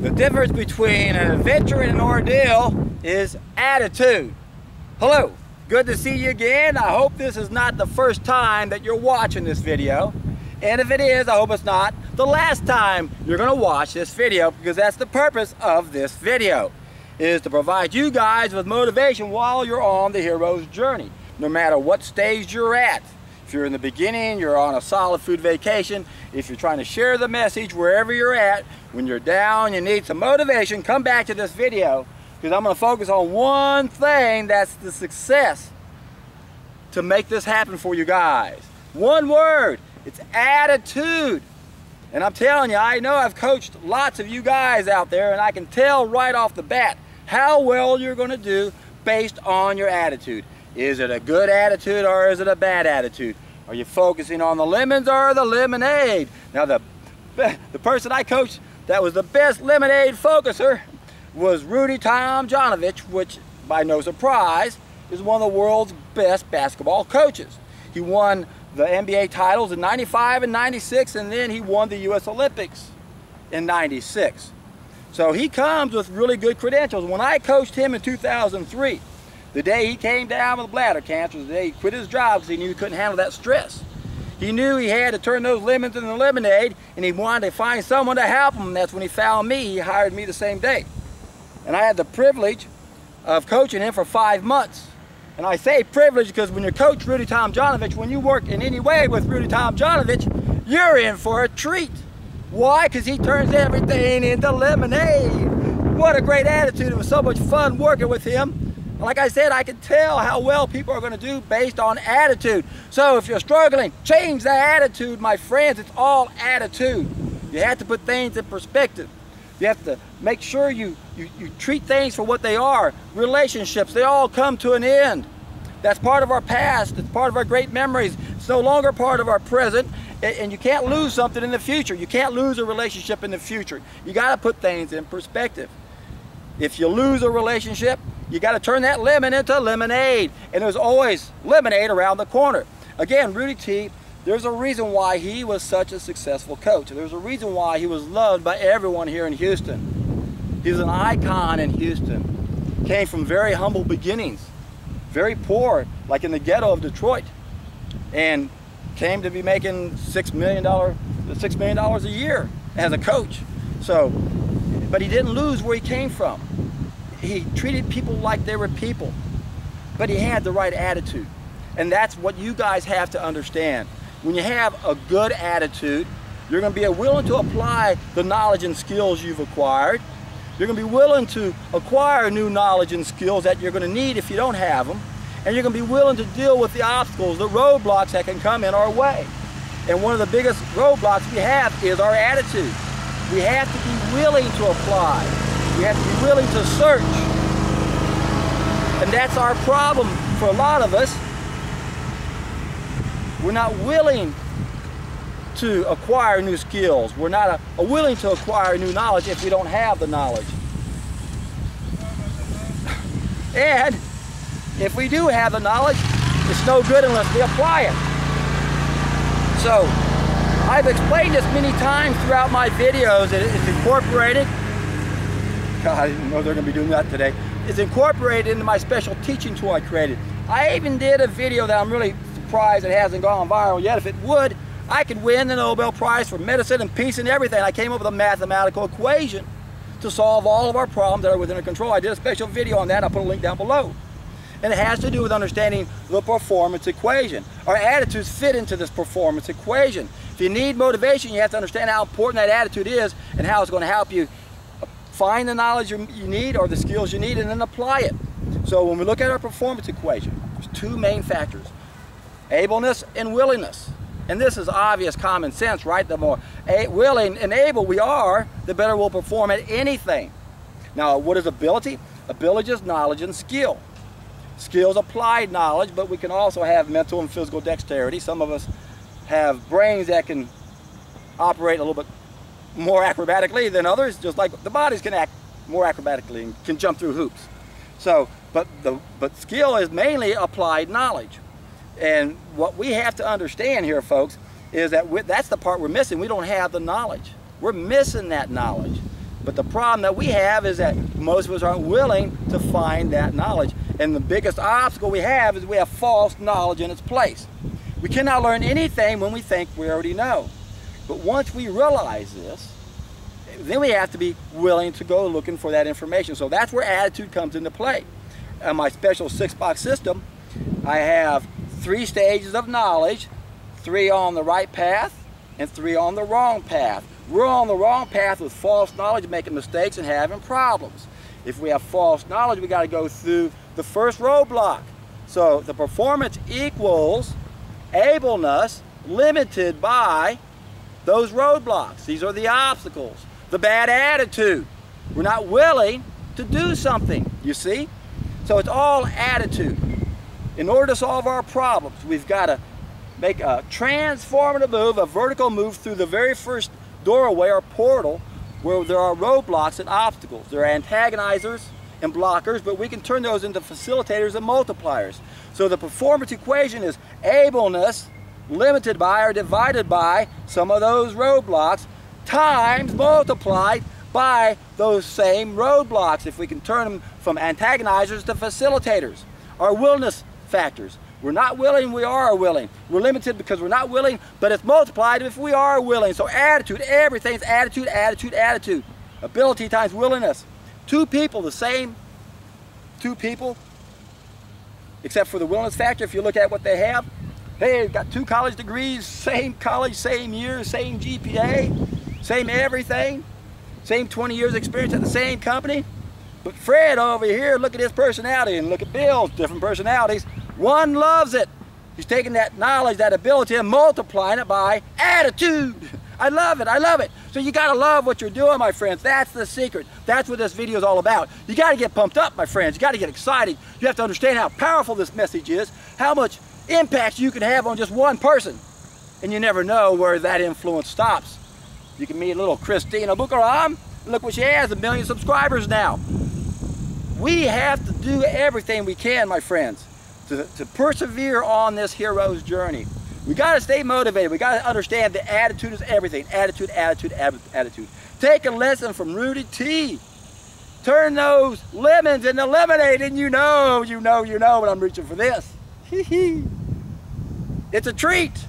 The difference between an adventure and an ordeal is attitude. Hello, good to see you again. I hope this is not the first time that you're watching this video. And if it is, I hope it's not the last time you're going to watch this video, because that's the purpose of this video, is to provide you guys with motivation while you're on the hero's journey, no matter what stage you're at. If you're in the beginning, you're on a solid food vacation, if you're trying to share the message wherever you're at, when you're down, you need some motivation, come back to this video, because I'm going to focus on one thing that's the success to make this happen for you guys. One word, it's attitude. And I'm telling you, I know I've coached lots of you guys out there, and I can tell right off the bat how well you're going to do based on your attitude. Is it a good attitude or is it a bad attitude? Are you focusing on the lemons or the lemonade? Now the person I coached that was the best lemonade focuser was Rudy Tomjanovich, which by no surprise is one of the world's best basketball coaches. He won the NBA titles in '95 and '96, and then he won the US Olympics in '96. So he comes with really good credentials. When I coached him in 2003, the day he came down with bladder cancer, the day he quit his job because he knew he couldn't handle that stress. He knew he had to turn those lemons into lemonade, and he wanted to find someone to help him. That's when he found me. He hired me the same day. And I had the privilege of coaching him for 5 months. And I say privilege because when you coach Rudy Tomjanovich, when you work in any way with Rudy Tomjanovich, you're in for a treat. Why? Because he turns everything into lemonade. What a great attitude. It was so much fun working with him. Like I said, I can tell how well people are going to do based on attitude. So if you're struggling, change that attitude, my friends. It's all attitude. You have to put things in perspective. You have to make sure you treat things for what they are. Relationships, they all come to an end. That's part of our past. It's part of our great memories. It's no longer part of our present. And you can't lose something in the future. You can't lose a relationship in the future. You got to put things in perspective. If you lose a relationship, you got to turn that lemon into lemonade. And there's always lemonade around the corner. Again, Rudy T, there's a reason why he was such a successful coach. There's a reason why he was loved by everyone here in Houston. He was an icon in Houston. Came from very humble beginnings, very poor, like in the ghetto of Detroit, and came to be making $6 million a year as a coach. So, but he didn't lose where he came from. He treated people like they were people, but he had the right attitude. And that's what you guys have to understand. When you have a good attitude, you're going to be willing to apply the knowledge and skills you've acquired. You're going to be willing to acquire new knowledge and skills that you're going to need if you don't have them. And you're going to be willing to deal with the obstacles, the roadblocks that can come in our way. And one of the biggest roadblocks we have is our attitude. We have to be willing to apply. We have to be willing to search. And that's our problem for a lot of us. We're not willing to acquire new skills. We're not willing to acquire new knowledge if we don't have the knowledge. And if we do have the knowledge, it's no good unless we apply it. So, I've explained this many times throughout my videos. It's incorporated. God, I didn't know they're going to be doing that today. It's incorporated into my special teaching tool I created. I even did a video that I'm really surprised it hasn't gone viral yet. If it would, I could win the Nobel Prize for medicine and peace and everything. I came up with a mathematical equation to solve all of our problems that are within our control. I did a special video on that. I'll put a link down below. And it has to do with understanding the performance equation. Our attitudes fit into this performance equation. If you need motivation, you have to understand how important that attitude is and how it's going to help you find the knowledge you need or the skills you need and then apply it. So when we look at our performance equation, there's two main factors: ableness and willingness. And this is obvious common sense, right? The more willing and able we are, the better we'll perform at anything. Now, what is ability? Ability is knowledge and skill. Skill is applied knowledge, but we can also have mental and physical dexterity. Some of us have brains that can operate a little bit more acrobatically than others, just like the bodies can act more acrobatically and can jump through hoops. So, but skill is mainly applied knowledge. And what we have to understand here, folks, is that that's the part we're missing. We don't have the knowledge. We're missing that knowledge. But the problem that we have is that most of us aren't willing to find that knowledge. And the biggest obstacle we have is we have false knowledge in its place. We cannot learn anything when we think we already know. But once we realize this, then we have to be willing to go looking for that information. So that's where attitude comes into play. In my special 6-box system, I have 3 stages of knowledge, 3 on the right path and 3 on the wrong path. We're on the wrong path with false knowledge, making mistakes and having problems. If we have false knowledge, we got to go through the first roadblock. So the performance equals ableness limited by those roadblocks. These are the obstacles. The bad attitude. We're not willing to do something, you see? So it's all attitude. In order to solve our problems, we've got to make a transformative move, a vertical move through the very first doorway or portal where there are roadblocks and obstacles. There are antagonizers and blockers, but we can turn those into facilitators and multipliers. So the performance equation is ableness limited by or divided by some of those roadblocks times multiplied by those same roadblocks. If we can turn them from antagonizers to facilitators. Our willingness factors. We're not willing, we are willing. We're limited because we're not willing, but it's multiplied if we are willing. So attitude, everything's attitude, attitude, attitude. Ability times willingness. 2 people, the same 2 people, except for the willingness factor. If you look at what they have, hey, they've got 2 college degrees, same college, same year, same GPA, same everything, same 20 years experience at the same company. But Fred over here, look at his personality, and look at Bill's different personalities. One loves it. He's taking that knowledge, that ability, and multiplying it by attitude. I love it, I love it. So you gotta love what you're doing, my friends. That's the secret. That's what this video is all about. You gotta get pumped up, my friends. You gotta get excited. You have to understand how powerful this message is, how much impact you can have on just one person. And you never know where that influence stops. You can meet little Christina Bukaram. Look what she has, 1 million subscribers now. We have to do everything we can, my friends, to persevere on this hero's journey. We got to stay motivated. We got to understand that attitude is everything. Attitude, attitude, attitude. Take a lesson from Rudy T. Turn those lemons into lemonade, and you know when I'm reaching for this. It's a treat.